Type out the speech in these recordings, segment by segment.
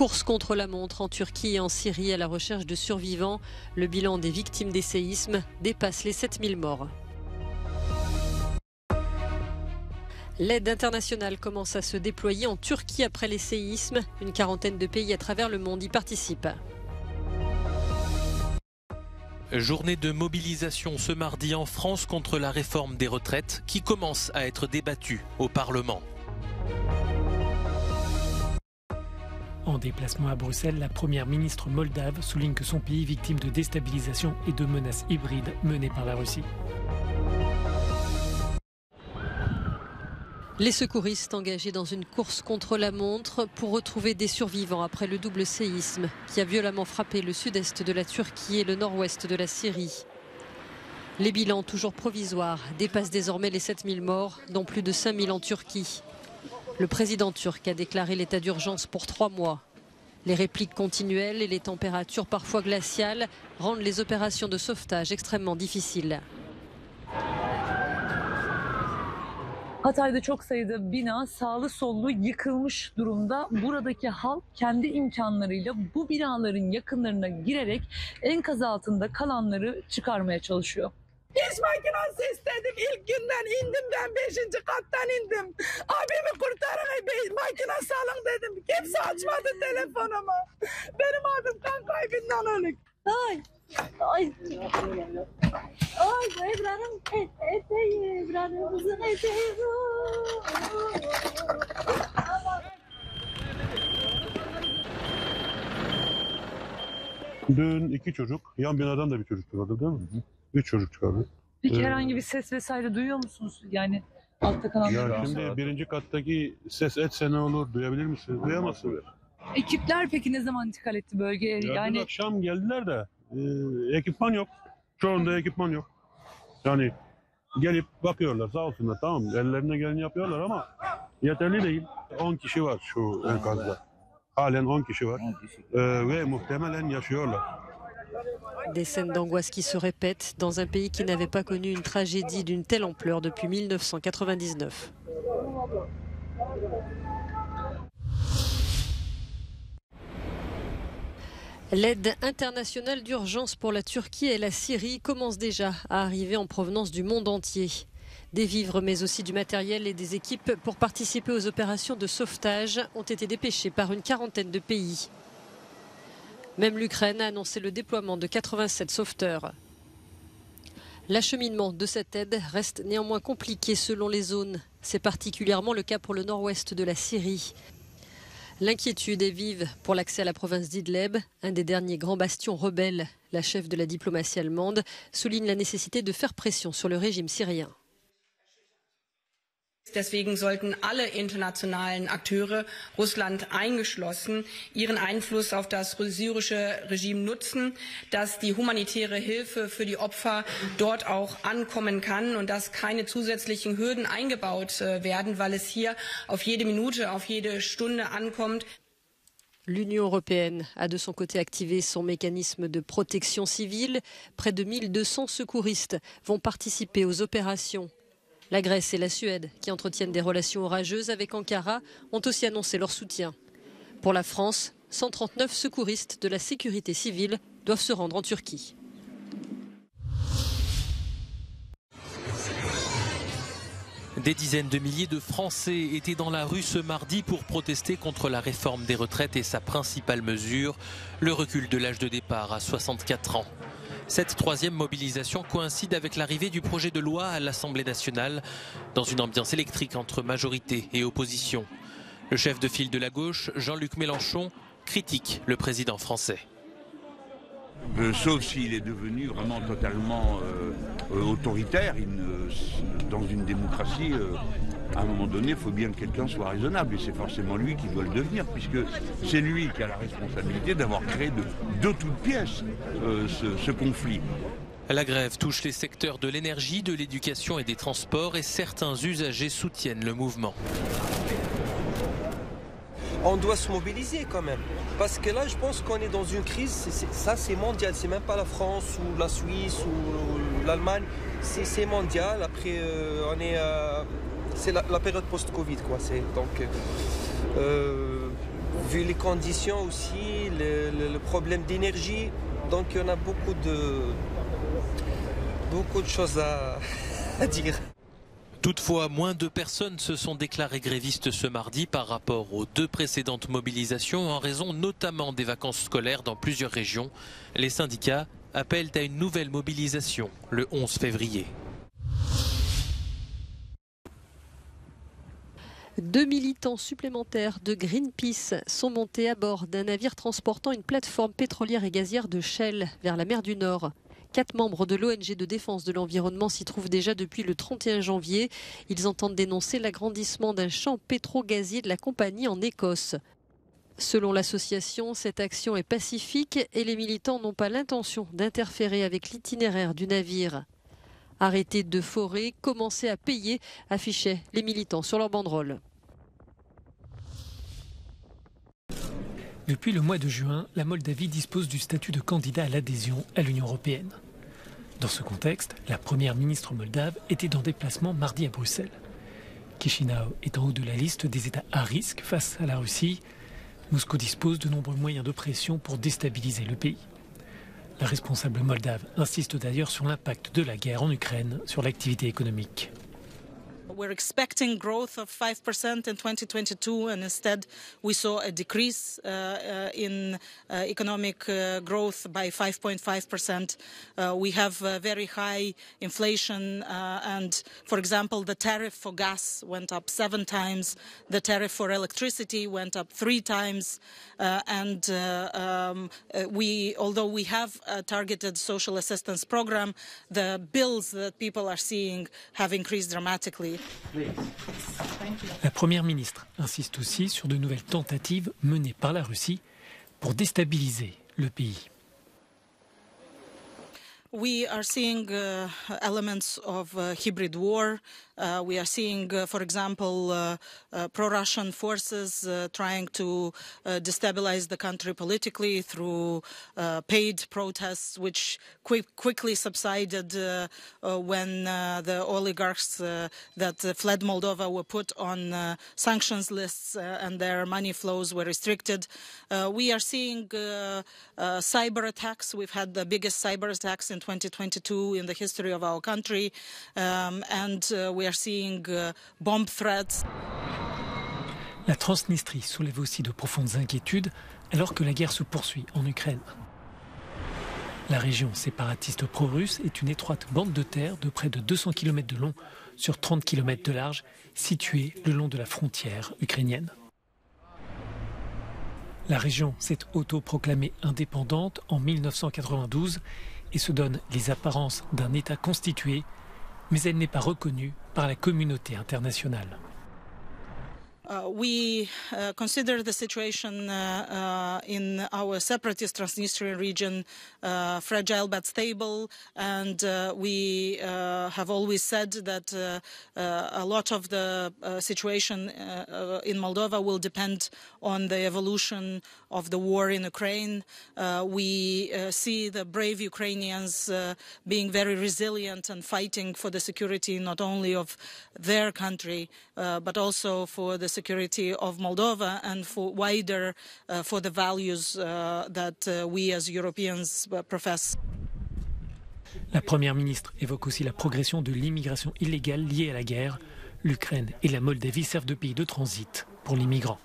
Course contre la montre en Turquie et en Syrie à la recherche de survivants. Le bilan des victimes des séismes dépasse les 7000 morts. L'aide internationale commence à se déployer en Turquie après les séismes. Une quarantaine de pays à travers le monde y participent. Journée de mobilisation ce mardi en France contre la réforme des retraites qui commence à être débattue au Parlement. En déplacement à Bruxelles, la première ministre moldave souligne que son pays est victime de déstabilisation et de menaces hybrides menées par la Russie. Les secouristes engagés dans une course contre la montre pour retrouver des survivants après le double séisme qui a violemment frappé le sud-est de la Turquie et le nord-ouest de la Syrie. Les bilans, toujours provisoires, dépassent désormais les 7000 morts, dont plus de 5000 en Turquie. Le président turc a déclaré l'état d'urgence pour 3 mois. Les répliques continuelles et les températures parfois glaciales rendent les opérations de sauvetage extrêmement difficiles. Hatay'da çok sayıda bina sağlı sollu yıkılmış durumda. Buradaki halk kendi imkanlarıyla bu binaların yakınlarına girerek enkaz altında kalanları çıkarmaya çalışıyor. İş makinesi istedim. İlk günden indim ben 5. kattan indim. Abimi kurtarın makinesi alın dedim. Kimse açmadı telefonumu. Benim adım kan kaybından ölük. Ay. Ay. Ay Ebru'nun eteği, Ebru'nun eteği. Dün 2 çocuk, yan binadan da bir çocuk çıkardı değil mi? 3 çocuk çıkardı. Peki herhangi bir ses vesaire duyuyor musunuz? Yani altta kalanları. Ya şimdi 1. kattaki ses etse ne olur? Duyabilir misin? Duyamazsın. Ekipler peki ne zaman intikal etti bölgeye? Ya Yani dün akşam geldiler de ekipman yok. Çoğunda ekipman yok. Yani gelip bakıyorlar sağ olsunlar, tamam, ellerine geleni yapıyorlar ama yeterli değil. 10 kişi var şu enkazda. Halen 10 kişi var ve muhtemelen yaşıyorlar. Des scènes d'angoisse qui se répètent dans un pays qui n'avait pas connu une tragédie d'une telle ampleur depuis 1999. L'aide internationale d'urgence pour la Turquie et la Syrie commence déjà à arriver en provenance du monde entier. Des vivres mais aussi du matériel et des équipes pour participer aux opérations de sauvetage ont été dépêchés par une quarantaine de pays. Même l'Ukraine a annoncé le déploiement de 87 sauveteurs. L'acheminement de cette aide reste néanmoins compliqué selon les zones. C'est particulièrement le cas pour le nord-ouest de la Syrie. L'inquiétude est vive pour l'accès à la province d'Idleb, un des derniers grands bastions rebelles. La chef de la diplomatie allemande souligne la nécessité de faire pression sur le régime syrien. Deswegen sollten alle internationalen Akteure, Russland eingeschlossen, ihren Einfluss auf das syrische Regime nutzen, dass die humanitäre Hilfe für die Opfer dort auch ankommen kann und dass keine zusätzlichen Hürden eingebaut werden, weil es hier auf jede Minute, auf jede Stunde ankommt. L'Union européenne a de son côté activé son mécanisme de protection civile. Près de 1200 secouristes vont participer aux opérations. La Grèce et la Suède, qui entretiennent des relations orageuses avec Ankara, ont aussi annoncé leur soutien. Pour la France, 139 secouristes de la sécurité civile doivent se rendre en Turquie. Des dizaines de milliers de Français étaient dans la rue ce mardi pour protester contre la réforme des retraites et sa principale mesure, le recul de l'âge de départ à 64 ans. Cette troisième mobilisation coïncide avec l'arrivée du projet de loi à l'Assemblée nationale, dans une ambiance électrique entre majorité et opposition. Le chef de file de la gauche, Jean-Luc Mélenchon, critique le président français. Sauf s'il est devenu vraiment totalement autoritaire. Dans une démocratie, à un moment donné, il faut bien que quelqu'un soit raisonnable. Et c'est forcément lui qui doit le devenir, puisque c'est lui qui a la responsabilité d'avoir créé de toutes pièces ce conflit. La grève touche les secteurs de l'énergie, de l'éducation et des transports, et certains usagers soutiennent le mouvement. On doit se mobiliser quand même. Parce que là, je pense qu'on est dans une crise, ça c'est mondial, c'est même pas la France ou la Suisse ou l'Allemagne, c'est mondial. Après, c'est la période post-Covid, quoi. Donc, vu les conditions aussi, le problème d'énergie, donc on a beaucoup de choses à dire. Toutefois, moins de personnes se sont déclarées grévistes ce mardi par rapport aux 2 précédentes mobilisations en raison notamment des vacances scolaires dans plusieurs régions. Les syndicats appellent à une nouvelle mobilisation le 11 février. 2 militants supplémentaires de Greenpeace sont montés à bord d'un navire transportant une plateforme pétrolière et gazière de Shell vers la mer du Nord. 4 membres de l'ONG de défense de l'environnement s'y trouvent déjà depuis le 31 janvier. Ils entendent dénoncer l'agrandissement d'un champ pétro-gazier de la compagnie en Écosse. Selon l'association, cette action est pacifique et les militants n'ont pas l'intention d'interférer avec l'itinéraire du navire. Arrêter de forer, commencer à payer, affichaient les militants sur leur banderole. Depuis le mois de juin, la Moldavie dispose du statut de candidat à l'adhésion à l'Union européenne. Dans ce contexte, la première ministre moldave était en déplacement mardi à Bruxelles. Chisinau est en haut de la liste des États à risque face à la Russie. Moscou dispose de nombreux moyens de pression pour déstabiliser le pays. La responsable moldave insiste d'ailleurs sur l'impact de la guerre en Ukraine sur l'activité économique. We're expecting growth of 5% in 2022, and instead we saw a decrease in economic growth by 5.5%. We have very high inflation, and, for example, the tariff for gas went up 7 times, the tariff for electricity went up 3 times, although we have a targeted social assistance program, the bills that people are seeing have increased dramatically. La première ministre insiste aussi sur de nouvelles tentatives menées par la Russie pour déstabiliser le pays. We are seeing elements of hybrid war. We are seeing, for example, pro-Russian forces trying to destabilize the country politically through paid protests, which quickly subsided when the oligarchs that fled Moldova were put on sanctions lists and their money flows were restricted. We are seeing cyber attacks. We've had the biggest cyber attacks in 2022 in the history of our country, and we are seeing bomb threats. La Transnistrie soulève aussi de profondes inquiétudes alors que la guerre se poursuit en Ukraine. La région séparatiste pro-russe est une étroite bande de terre de près de 200 km de long sur 30 km de large, située le long de la frontière ukrainienne. La région s'est autoproclamée indépendante en 1992 et se donne les apparences d'un État constitué, mais elle n'est pas reconnue par la communauté internationale. We consider the situation in our separatist Transnistrian region fragile but stable, and we have always said that a lot of the situation in Moldova will depend on the evolution of the war in Ukraine. We see the brave Ukrainians being very resilient and fighting for the security not only of their country, but also for the security of Moldova and for wider for the values that we as Europeans profess. La première ministre évoque aussi la progression de l'immigration illégale liée à la guerre. L'Ukraine et la Moldavie servent de pays de transit pour les migrants.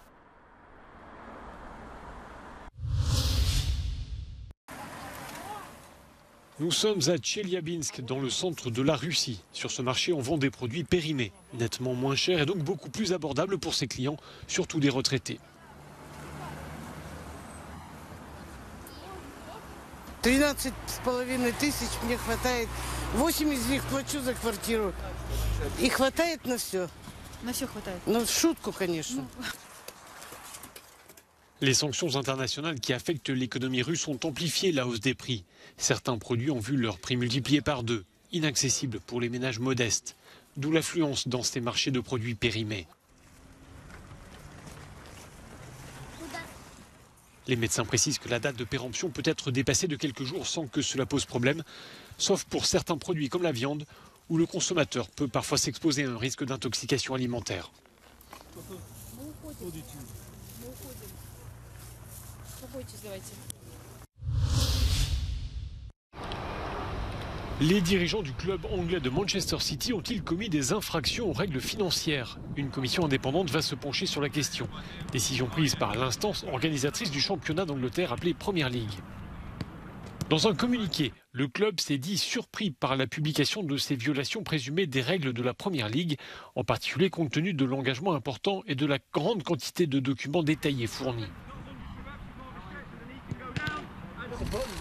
Nous sommes à Tcheliabinsk, dans le centre de la Russie. Sur ce marché, on vend des produits périmés, nettement moins chers et donc beaucoup plus abordables pour ses clients, surtout des retraités. 13,5 тысяч мне хватает. 8 из них плачу за квартиру. И хватает на все. На все хватает. Ну, шутку, конечно. Les sanctions internationales qui affectent l'économie russe ont amplifié la hausse des prix. Certains produits ont vu leur prix multiplié par 2, inaccessibles pour les ménages modestes, d'où l'affluence dans ces marchés de produits périmés. Les médecins précisent que la date de péremption peut être dépassée de quelques jours sans que cela pose problème, sauf pour certains produits comme la viande, où le consommateur peut parfois s'exposer à un risque d'intoxication alimentaire. Les dirigeants du club anglais de Manchester City ont-ils commis des infractions aux règles financières? Une commission indépendante va se pencher sur la question. Décision prise par l'instance organisatrice du championnat d'Angleterre appelée Premier League. Dans un communiqué, le club s'est dit surpris par la publication de ces violations présumées des règles de la Premier League, en particulier compte tenu de l'engagement important et de la grande quantité de documents détaillés fournis.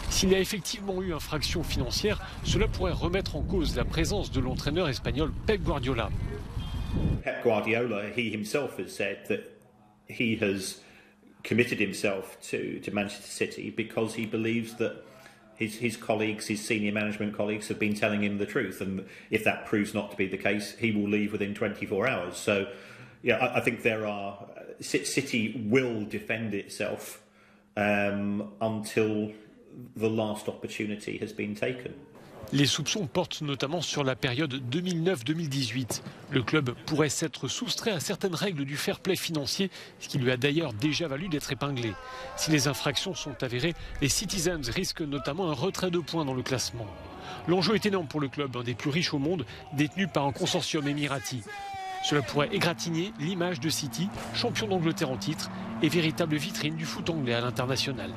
S'il y a effectivement eu infraction financière, cela pourrait remettre en cause la présence de l'entraîneur espagnol Pep Guardiola. Pep Guardiola, he himself has said that he has committed himself to Manchester City because he believes that his colleagues, his senior management colleagues, have been telling him the truth, and if that proves not to be the case, he will leave within 24 hours. So, yeah, I think City will defend itself until the last opportunity has been taken. Les soupçons portent notamment sur la période 2009-2018. Le club pourrait s'être soustrait à certaines règles du fair play financier, ce qui lui a d'ailleurs déjà valu d'être épinglé. Si les infractions sont avérées, les Citizens risquent notamment un retrait de points dans le classement. L'enjeu est énorme pour le club, un des plus riches au monde, détenu par un consortium émirati. Cela pourrait égratigner l'image de City, champion d'Angleterre en titre et véritable vitrine du foot anglais à l'international.